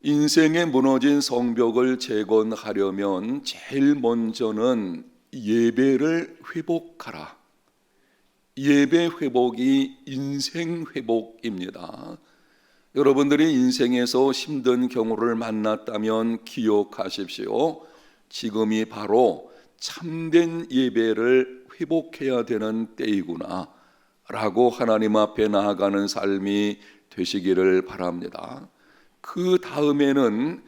인생에 무너진 성벽을 재건하려면 제일 먼저는 예배를 회복하라. 예배 회복이 인생 회복입니다. 여러분들이 인생에서 힘든 경우를 만났다면 기억하십시오. 지금이 바로 참된 예배를 회복해야 되는 때이구나 라고 하나님 앞에 나아가는 삶이 되시기를 바랍니다. 그 다음에는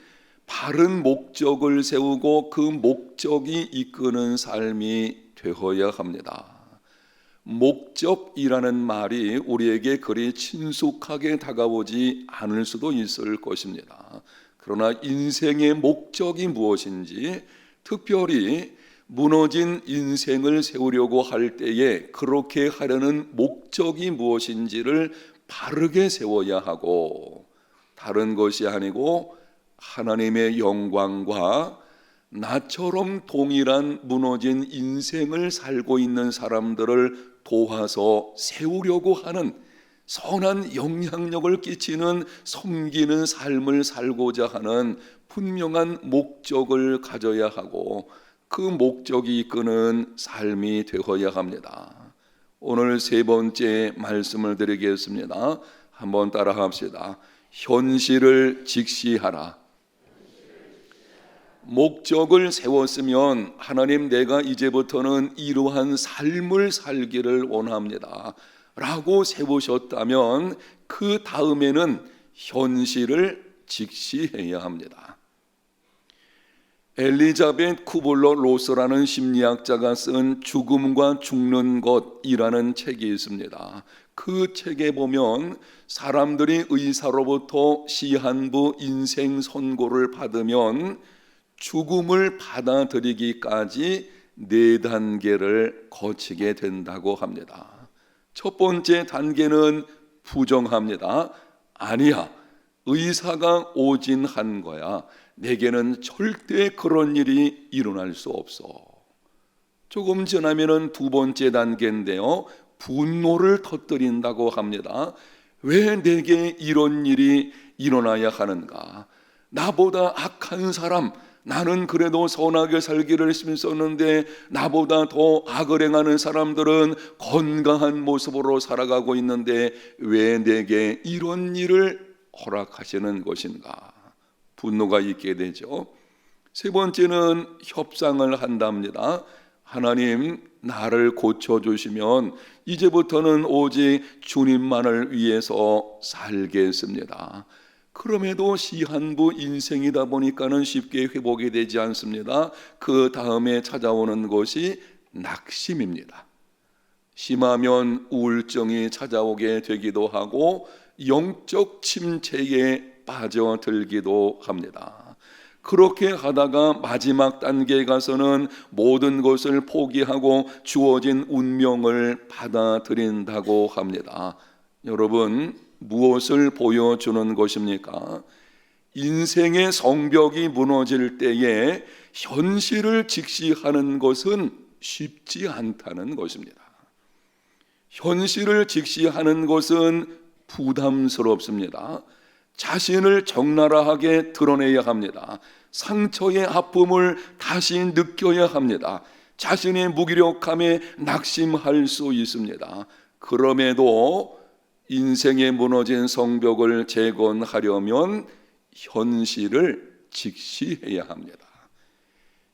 바른 목적을 세우고 그 목적이 이끄는 삶이 되어야 합니다. 목적이라는 말이 우리에게 그리 친숙하게 다가오지 않을 수도 있을 것입니다. 그러나 인생의 목적이 무엇인지, 특별히 무너진 인생을 세우려고 할 때에 그렇게 하려는 목적이 무엇인지를 바르게 세워야 하고, 다른 것이 아니고 하나님의 영광과 나처럼 동일한 무너진 인생을 살고 있는 사람들을 도와서 세우려고 하는 선한 영향력을 끼치는 섬기는 삶을 살고자 하는 분명한 목적을 가져야 하고, 그 목적이 이끄는 삶이 되어야 합니다. 오늘 세 번째 말씀을 드리겠습니다. 한번 따라합시다. 현실을 직시하라. 목적을 세웠으면 하나님, 내가 이제부터는 이러한 삶을 살기를 원합니다 라고 세우셨다면 그 다음에는 현실을 직시해야 합니다. 엘리자벳 쿠블러 로스라는 심리학자가 쓴 죽음과 죽는 것이라는 책이 있습니다. 그 책에 보면 사람들이 의사로부터 시한부 인생 선고를 받으면 죽음을 받아들이기까지 4단계를 거치게 된다고 합니다. 첫 번째 단계는 부정합니다. 아니야, 의사가 오진한 거야. 내게는 절대 그런 일이 일어날 수 없어. 조금 지나면은 두 번째 단계인데요, 분노를 터뜨린다고 합니다. 왜 내게 이런 일이 일어나야 하는가? 나보다 악한 사람, 나는 그래도 선하게 살기를 힘썼는데 나보다 더 악을 행하는 사람들은 건강한 모습으로 살아가고 있는데 왜 내게 이런 일을 허락하시는 것인가? 분노가 있게 되죠. 세 번째는 협상을 한답니다. 하나님, 나를 고쳐주시면 이제부터는 오직 주님만을 위해서 살겠습니다. 그럼에도 시한부 인생이다 보니까는 쉽게 회복이 되지 않습니다. 그 다음에 찾아오는 것이 낙심입니다. 심하면 우울증이 찾아오게 되기도 하고 영적 침체에 빠져들기도 합니다. 그렇게 하다가 마지막 단계에 가서는 모든 것을 포기하고 주어진 운명을 받아들인다고 합니다. 여러분, 무엇을 보여주는 것입니까? 인생의 성벽이 무너질 때에 현실을 직시하는 것은 쉽지 않다는 것입니다. 현실을 직시하는 것은 부담스럽습니다. 자신을 적나라하게 드러내야 합니다. 상처의 아픔을 다시 느껴야 합니다. 자신의 무기력함에 낙심할 수 있습니다. 그럼에도 인생에 무너진 성벽을 재건하려면 현실을 직시해야 합니다.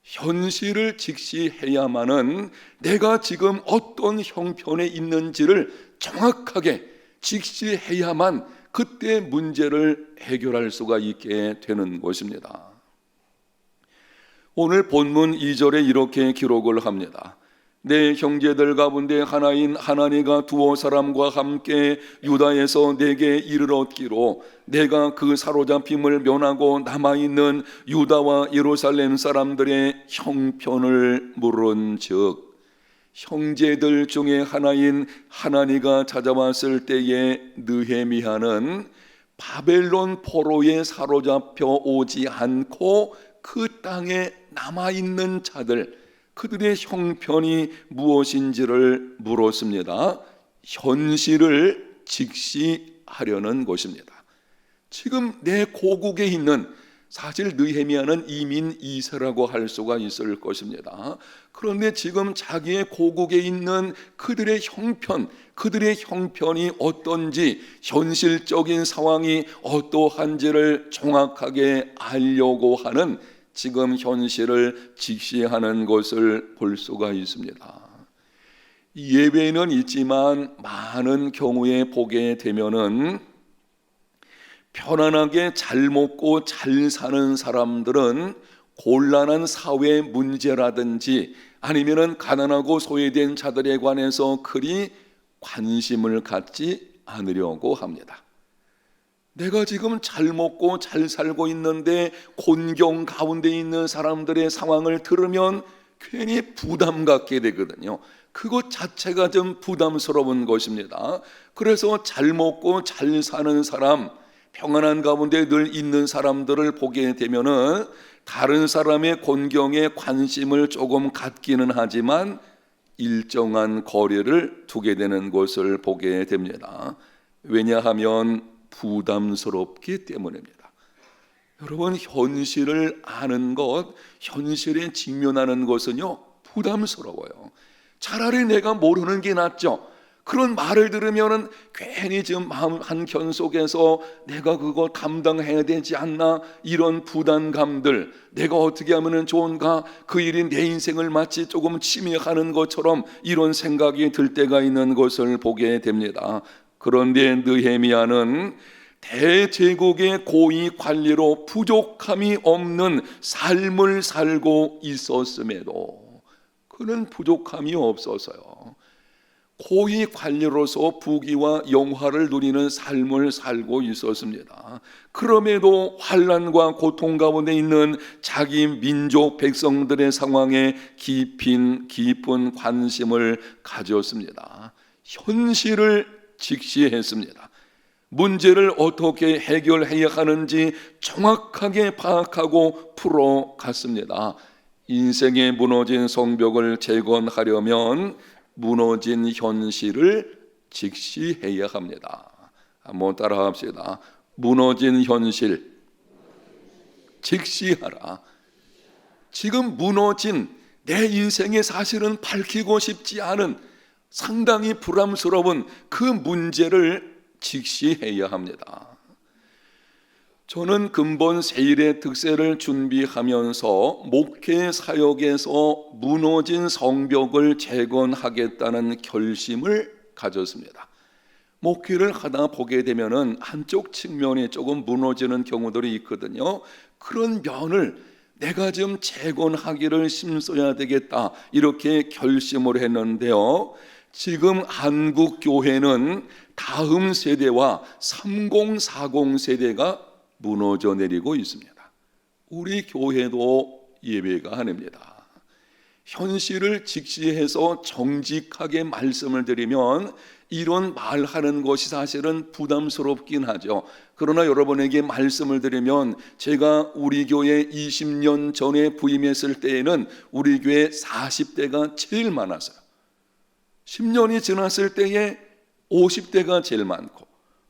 현실을 직시해야만은 내가 지금 어떤 형편에 있는지를 정확하게 직시해야만 그때 문제를 해결할 수가 있게 되는 것입니다. 오늘 본문 2절에 이렇게 기록을 합니다. 내 형제들 가운데 하나인 하나니가 두어 사람과 함께 유다에서 내게 이를 얻기로 내가 그 사로잡힘을 면하고 남아있는 유다와 예루살렘 사람들의 형편을 물은즉, 형제들 중에 하나인 하나니가 찾아왔을 때에 느헤미야는 바벨론 포로에 사로잡혀 오지 않고 그 땅에 남아있는 자들, 그들의 형편이 무엇인지를 물었습니다. 현실을 직시하려는 것입니다. 지금 내 고국에 있는, 사실 느헤미야는 이민 2세라고 할 수가 있을 것입니다. 그런데 지금 자기의 고국에 있는 그들의 형편이 어떤지, 현실적인 상황이 어떠한지를 정확하게 알려고 하는 지금 현실을 직시하는 것을 볼 수가 있습니다. 예외는 있지만 많은 경우에 보게 되면은 편안하게 잘 먹고 잘 사는 사람들은 곤란한 사회 문제라든지 아니면은 가난하고 소외된 자들에 관해서 그리 관심을 갖지 않으려고 합니다. 내가 지금 잘 먹고 잘 살고 있는데 곤경 가운데 있는 사람들의 상황을 들으면 괜히 부담 갖게 되거든요. 그것 자체가 좀 부담스러운 것입니다. 그래서 잘 먹고 잘 사는 사람, 평안한 가운데 늘 있는 사람들을 보게 되면은 다른 사람의 곤경에 관심을 조금 갖기는 하지만 일정한 거리를 두게 되는 것을 보게 됩니다. 왜냐하면 부담스럽기 때문입니다. 여러분, 현실을 아는 것, 현실에 직면하는 것은요, 부담스러워요. 차라리 내가 모르는 게 낫죠. 그런 말을 들으면은 괜히 지금 마음 한켠 속에서 내가 그거 감당해야 되지 않나, 이런 부담감들, 내가 어떻게 하면 좋은가, 그 일이 내 인생을 마치 조금 침해하는 것처럼 이런 생각이 들 때가 있는 것을 보게 됩니다. 그런데 느헤미야는 대제국의 고위 관리로 부족함이 없는 삶을 살고 있었음에도 그는 부족함이 없어서요, 고위 관리로서 부귀와 영화를 누리는 삶을 살고 있었습니다. 그럼에도 환난과 고통 가운데 있는 자기 민족 백성들의 상황에 깊은 관심을 가졌습니다. 현실을 직시했습니다. 문제를 어떻게 해결해야 하는지 정확하게 파악하고 풀어갔습니다. 인생의 무너진 성벽을 재건하려면 무너진 현실을 직시해야 합니다. 한번 따라합시다. 무너진 현실 직시하라. 지금 무너진 내 인생에 사실은 밝히고 싶지 않은 상당히 부담스러운 그 문제를 직시해야 합니다. 저는 근본 세일의 특세를 준비하면서 목회 사역에서 무너진 성벽을 재건하겠다는 결심을 가졌습니다. 목회를 하다 보게 되면은 한쪽 측면이 조금 무너지는 경우들이 있거든요. 그런 면을 내가 좀 재건하기를 힘써야 되겠다, 이렇게 결심을 했는데요. 지금 한국 교회는 다음 세대와 3040 세대가 무너져 내리고 있습니다. 우리 교회도 예배가 아닙니다. 현실을 직시해서 정직하게 말씀을 드리면 이런 말하는 것이 사실은 부담스럽긴 하죠. 그러나 여러분에게 말씀을 드리면, 제가 우리 교회 20년 전에 부임했을 때에는 우리 교회 40대가 제일 많았어요. 10년이 지났을 때에 50대가 제일 많고,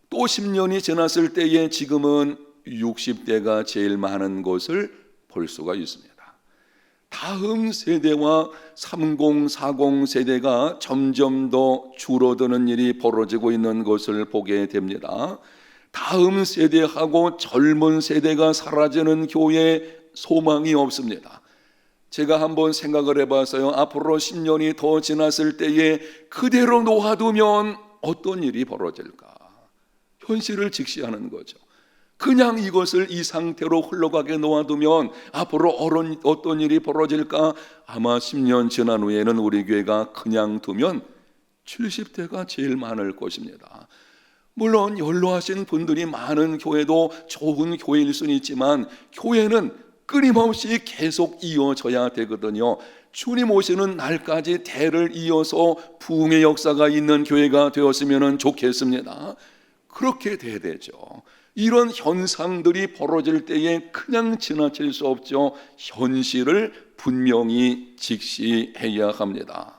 또 10년이 지났을 때에 지금은 60대가 제일 많은 것을 볼 수가 있습니다. 다음 세대와 3040 세대가 점점 더 줄어드는 일이 벌어지고 있는 것을 보게 됩니다. 다음 세대하고 젊은 세대가 사라지는 교회에 소망이 없습니다. 제가 한번 생각을 해봤어요. 앞으로 10년이 더 지났을 때에 그대로 놓아두면 어떤 일이 벌어질까? 현실을 직시하는 거죠. 그냥 이것을 이 상태로 흘러가게 놓아두면 앞으로 어떤 일이 벌어질까? 아마 10년 지난 후에는 우리 교회가 그냥 두면 70대가 제일 많을 것입니다. 물론 연로하신 분들이 많은 교회도 좋은 교회일 수는 있지만, 교회는 끊임없이 계속 이어져야 되거든요. 주님 오시는 날까지 대를 이어서 부흥의 역사가 있는 교회가 되었으면 좋겠습니다. 그렇게 돼야 되죠. 이런 현상들이 벌어질 때에 그냥 지나칠 수 없죠. 현실을 분명히 직시해야 합니다.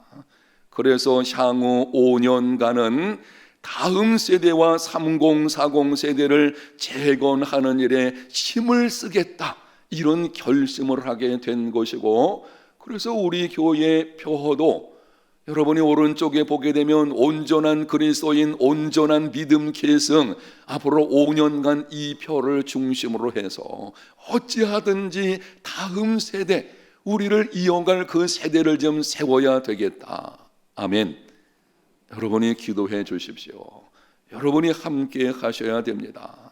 그래서 향후 5년간은 다음 세대와 30, 40 세대를 재건하는 일에 힘을 쓰겠다, 이런 결심을 하게 된 것이고, 그래서 우리 교회 표어도 여러분이 오른쪽에 보게 되면 온전한 그리스도인, 온전한 믿음 계승, 앞으로 5년간 이 표를 중심으로 해서 어찌하든지 다음 세대, 우리를 이어갈 그 세대를 좀 세워야 되겠다. 아멘. 여러분이 기도해 주십시오. 여러분이 함께 하셔야 됩니다.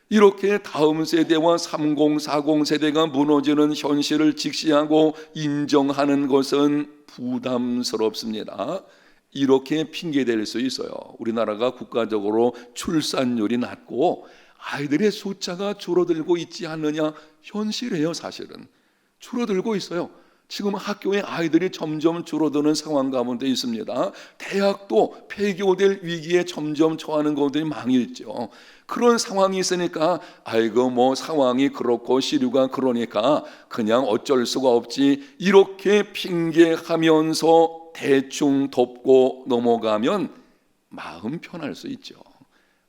이렇게 다음 세대와 30, 40 세대가 무너지는 현실을 직시하고 인정하는 것은 부담스럽습니다. 이렇게 핑계댈 수 있어요. 우리나라가 국가적으로 출산율이 낮고 아이들의 숫자가 줄어들고 있지 않느냐, 현실이에요. 사실은 줄어들고 있어요. 지금 학교에 아이들이 점점 줄어드는 상황 가운데 있습니다. 대학도 폐교될 위기에 점점 처하는 것들이 많이 있죠. 그런 상황이 있으니까 아이고 뭐 상황이 그렇고 시류가 그러니까 그냥 어쩔 수가 없지, 이렇게 핑계하면서 대충 덮고 넘어가면 마음 편할 수 있죠.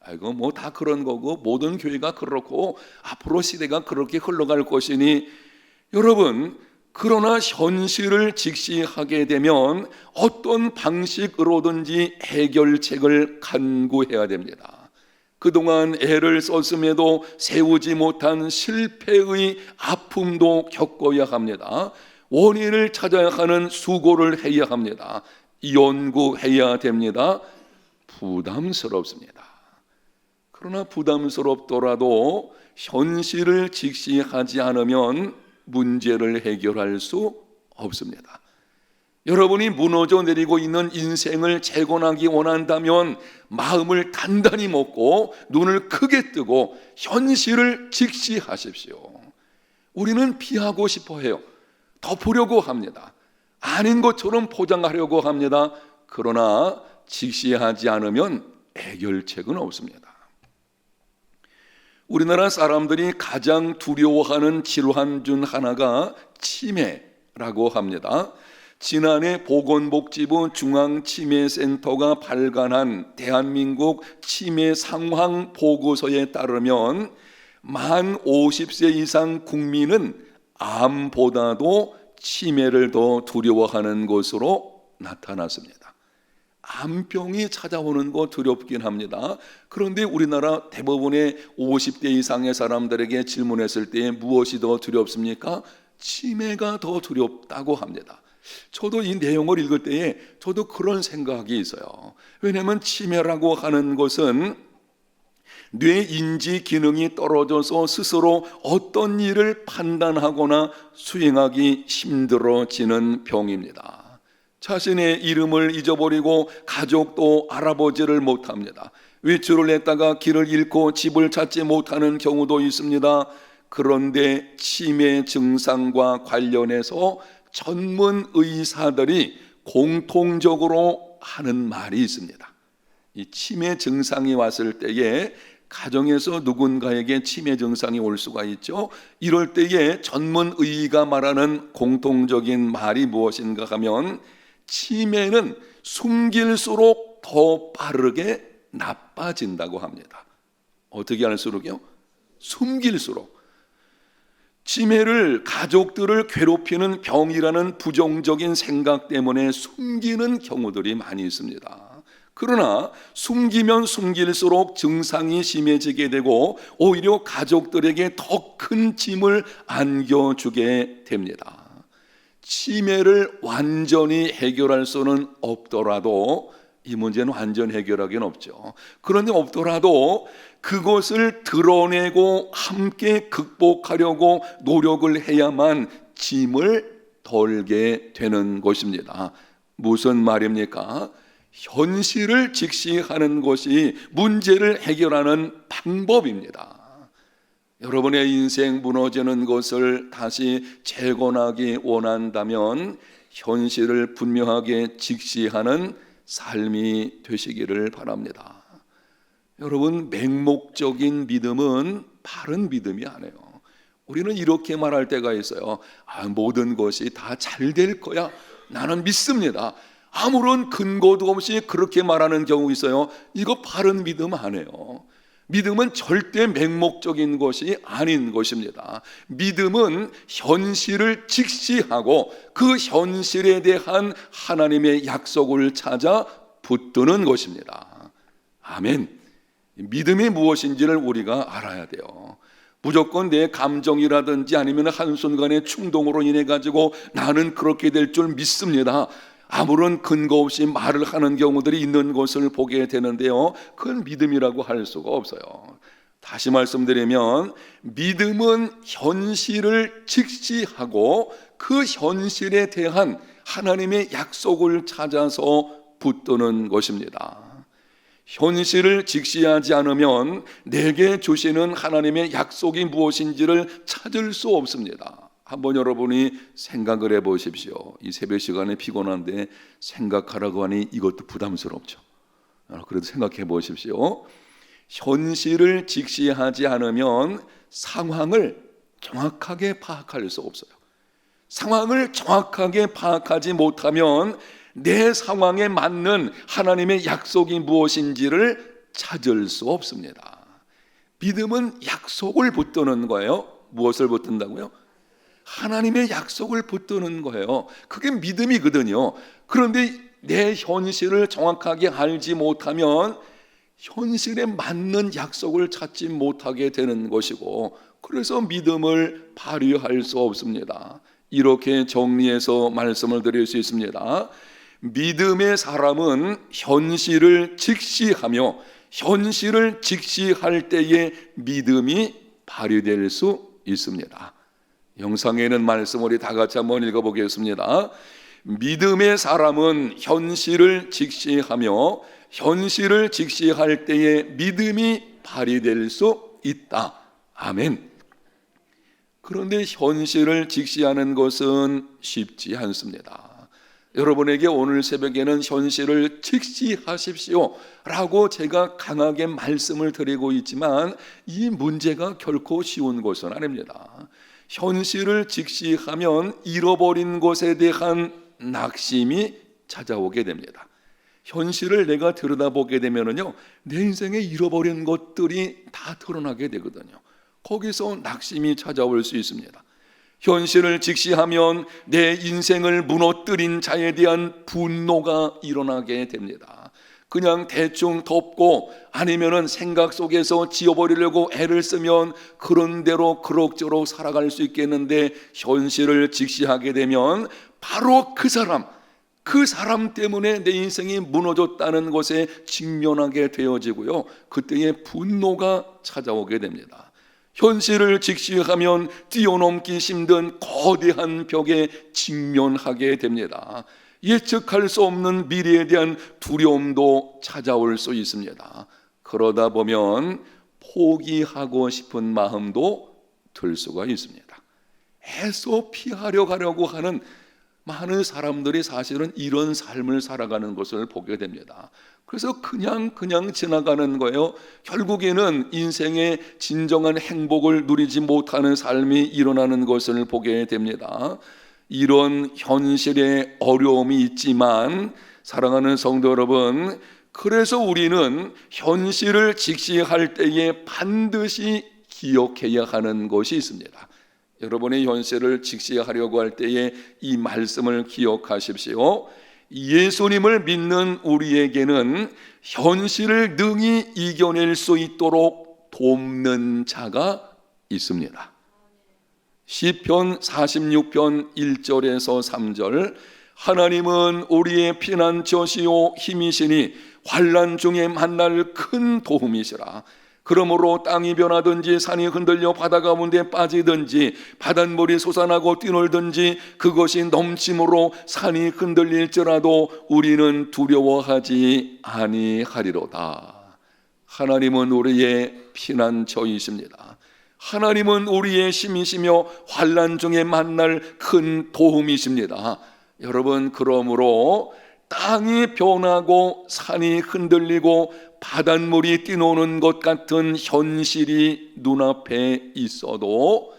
아이고 뭐 다 그런 거고 모든 교회가 그렇고 앞으로 시대가 그렇게 흘러갈 것이니, 여러분, 그러나 현실을 직시하게 되면 어떤 방식으로든지 해결책을 간구해야 됩니다. 그동안 애를 썼음에도 세우지 못한 실패의 아픔도 겪어야 합니다. 원인을 찾아야 하는 수고를 해야 합니다. 연구해야 됩니다. 부담스럽습니다. 그러나 부담스럽더라도 현실을 직시하지 않으면 문제를 해결할 수 없습니다. 여러분이 무너져 내리고 있는 인생을 재건하기 원한다면 마음을 단단히 먹고 눈을 크게 뜨고 현실을 직시하십시오. 우리는 피하고 싶어 해요. 덮으려고 합니다. 아닌 것처럼 포장하려고 합니다. 그러나 직시하지 않으면 해결책은 없습니다. 우리나라 사람들이 가장 두려워하는 질환 중 하나가 치매라고 합니다. 지난해 보건복지부 중앙치매센터가 발간한 대한민국 치매 상황 보고서에 따르면 만 50세 이상 국민은 암보다도 치매를 더 두려워하는 것으로 나타났습니다. 암병이 찾아오는 거 두렵긴 합니다. 그런데 우리나라 대부분의 50대 이상의 사람들에게 질문했을 때 무엇이 더 두렵습니까? 치매가 더 두렵다고 합니다. 저도 이 내용을 읽을 때에 저도 그런 생각이 있어요. 왜냐하면 치매라고 하는 것은 뇌 인지 기능이 떨어져서 스스로 어떤 일을 판단하거나 수행하기 힘들어지는 병입니다. 자신의 이름을 잊어버리고 가족도 알아보지를 못합니다. 외출을 했다가 길을 잃고 집을 찾지 못하는 경우도 있습니다. 그런데 치매 증상과 관련해서 전문 의사들이 공통적으로 하는 말이 있습니다. 이 치매 증상이 왔을 때에 가정에서 누군가에게 치매 증상이 올 수가 있죠. 이럴 때에 전문 의의가 말하는 공통적인 말이 무엇인가 하면 치매는 숨길수록 더 빠르게 나빠진다고 합니다. 어떻게 할수록요? 숨길수록. 치매를 가족들을 괴롭히는 병이라는 부정적인 생각 때문에 숨기는 경우들이 많이 있습니다. 그러나 숨기면 숨길수록 증상이 심해지게 되고 오히려 가족들에게 더 큰 짐을 안겨주게 됩니다. 치매를 완전히 해결할 수는 없더라도, 이 문제는 완전 해결하기는 없죠. 그런데 없더라도 그것을 드러내고 함께 극복하려고 노력을 해야만 짐을 덜게 되는 것입니다. 무슨 말입니까? 현실을 직시하는 것이 문제를 해결하는 방법입니다. 여러분의 인생 무너지는 것을 다시 재건하기 원한다면 현실을 분명하게 직시하는 삶이 되시기를 바랍니다. 여러분, 맹목적인 믿음은 바른 믿음이 아니에요. 우리는 이렇게 말할 때가 있어요. 모든 것이 다 잘 될 거야. 나는 믿습니다. 아무런 근거도 없이 그렇게 말하는 경우 있어요. 이거 바른 믿음 아니에요. 믿음은 절대 맹목적인 것이 아닌 것입니다. 믿음은 현실을 직시하고 그 현실에 대한 하나님의 약속을 찾아 붙드는 것입니다. 아멘. 믿음이 무엇인지를 우리가 알아야 돼요. 무조건 내 감정이라든지 아니면 한순간의 충동으로 인해 가지고 나는 그렇게 될 줄 믿습니다, 아무런 근거 없이 말을 하는 경우들이 있는 것을 보게 되는데요, 그건 믿음이라고 할 수가 없어요. 다시 말씀드리면 믿음은 현실을 직시하고 그 현실에 대한 하나님의 약속을 찾아서 붙드는 것입니다. 현실을 직시하지 않으면 내게 주시는 하나님의 약속이 무엇인지를 찾을 수 없습니다. 한번 여러분이 생각을 해보십시오. 이 새벽 시간에 피곤한데 생각하라고 하니 이것도 부담스럽죠. 그래도 생각해 보십시오. 현실을 직시하지 않으면 상황을 정확하게 파악할 수 없어요. 상황을 정확하게 파악하지 못하면 내 상황에 맞는 하나님의 약속이 무엇인지를 찾을 수 없습니다. 믿음은 약속을 붙드는 거예요. 무엇을 붙든다고요? 하나님의 약속을 붙드는 거예요. 그게 믿음이거든요. 그런데 내 현실을 정확하게 알지 못하면 현실에 맞는 약속을 찾지 못하게 되는 것이고, 그래서 믿음을 발휘할 수 없습니다. 이렇게 정리해서 말씀을 드릴 수 있습니다. 믿음의 사람은 현실을 직시하며 현실을 직시할 때에 믿음이 발휘될 수 있습니다. 영상에 있는 말씀 우리 다 같이 한번 읽어보겠습니다. 믿음의 사람은 현실을 직시하며 현실을 직시할 때에 믿음이 발휘될 수 있다. 아멘. 그런데 현실을 직시하는 것은 쉽지 않습니다. 여러분에게 오늘 새벽에는 현실을 직시하십시오 라고 제가 강하게 말씀을 드리고 있지만 이 문제가 결코 쉬운 것은 아닙니다. 현실을 직시하면 잃어버린 것에 대한 낙심이 찾아오게 됩니다. 현실을 내가 들여다보게 되면요, 내 인생에 잃어버린 것들이 다 드러나게 되거든요. 거기서 낙심이 찾아올 수 있습니다. 현실을 직시하면 내 인생을 무너뜨린 자에 대한 분노가 일어나게 됩니다. 그냥 대충 덮고 아니면은 생각 속에서 지워버리려고 애를 쓰면 그런 대로 그럭저럭 살아갈 수 있겠는데, 현실을 직시하게 되면 바로 그 사람 때문에 내 인생이 무너졌다는 것에 직면하게 되어지고요, 그때에 분노가 찾아오게 됩니다. 현실을 직시하면 뛰어넘기 힘든 거대한 벽에 직면하게 됩니다. 예측할 수 없는 미래에 대한 두려움도 찾아올 수 있습니다. 그러다 보면 포기하고 싶은 마음도 들 수가 있습니다. 애써 피하려고 하는 많은 사람들이 사실은 이런 삶을 살아가는 것을 보게 됩니다. 그래서 그냥 지나가는 거예요. 결국에는 인생의 진정한 행복을 누리지 못하는 삶이 일어나는 것을 보게 됩니다. 이런 현실의 어려움이 있지만 사랑하는 성도 여러분, 그래서 우리는 현실을 직시할 때에 반드시 기억해야 하는 것이 있습니다. 여러분의 현실을 직시하려고 할 때에 이 말씀을 기억하십시오. 예수님을 믿는 우리에게는 현실을 능히 이겨낼 수 있도록 돕는 자가 있습니다. 시편 46편 1절에서 3절, 하나님은 우리의 피난처시요 힘이시니 환난 중에 만날 큰 도움이시라. 그러므로 땅이 변하든지 산이 흔들려 바다 가운데 빠지든지 바닷물이 솟아나고 뛰놀든지 그것이 넘침으로 산이 흔들릴지라도 우리는 두려워하지 아니하리로다. 하나님은 우리의 피난처이십니다. 하나님은 우리의 힘이시며 환난 중에 만날 큰 도움이십니다. 여러분, 그러므로 땅이 변하고 산이 흔들리고 바닷물이 뛰노는 것 같은 현실이 눈앞에 있어도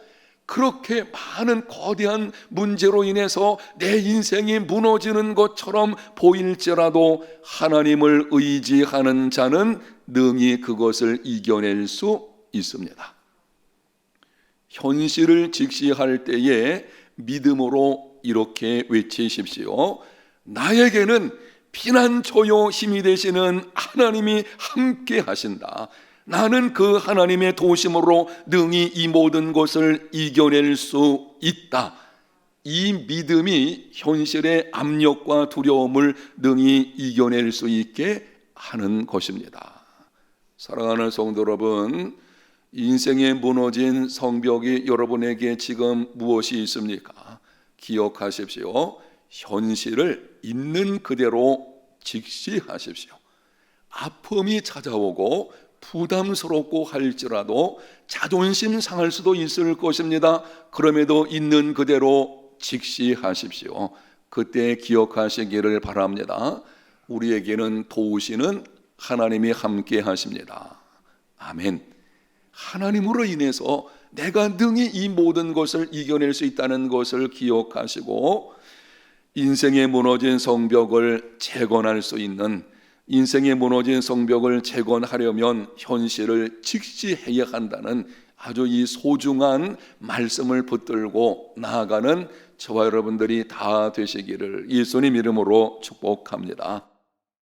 그렇게 많은 거대한 문제로 인해서 내 인생이 무너지는 것처럼 보일지라도 하나님을 의지하는 자는 능히 그것을 이겨낼 수 있습니다. 현실을 직시할 때에 믿음으로 이렇게 외치십시오. 나에게는 피난처요 힘이 되시는 하나님이 함께 하신다. 나는 그 하나님의 도심으로 능히 이 모든 것을 이겨낼 수 있다. 이 믿음이 현실의 압력과 두려움을 능히 이겨낼 수 있게 하는 것입니다. 사랑하는 성도 여러분, 인생에 무너진 성벽이 여러분에게 지금 무엇이 있습니까? 기억하십시오. 현실을 있는 그대로 직시하십시오. 아픔이 찾아오고 부담스럽고 할지라도 자존심 상할 수도 있을 것입니다. 그럼에도 있는 그대로 직시하십시오. 그때 기억하시기를 바랍니다. 우리에게는 도우시는 하나님이 함께 하십니다. 아멘. 하나님으로 인해서 내가 능히 이 모든 것을 이겨낼 수 있다는 것을 기억하시고 인생에 무너진 성벽을 재건할 수 있는, 인생에 무너진 성벽을 재건하려면 현실을 직시해야 한다는 아주 이 소중한 말씀을 붙들고 나아가는 저와 여러분들이 다 되시기를 예수님 이름으로 축복합니다.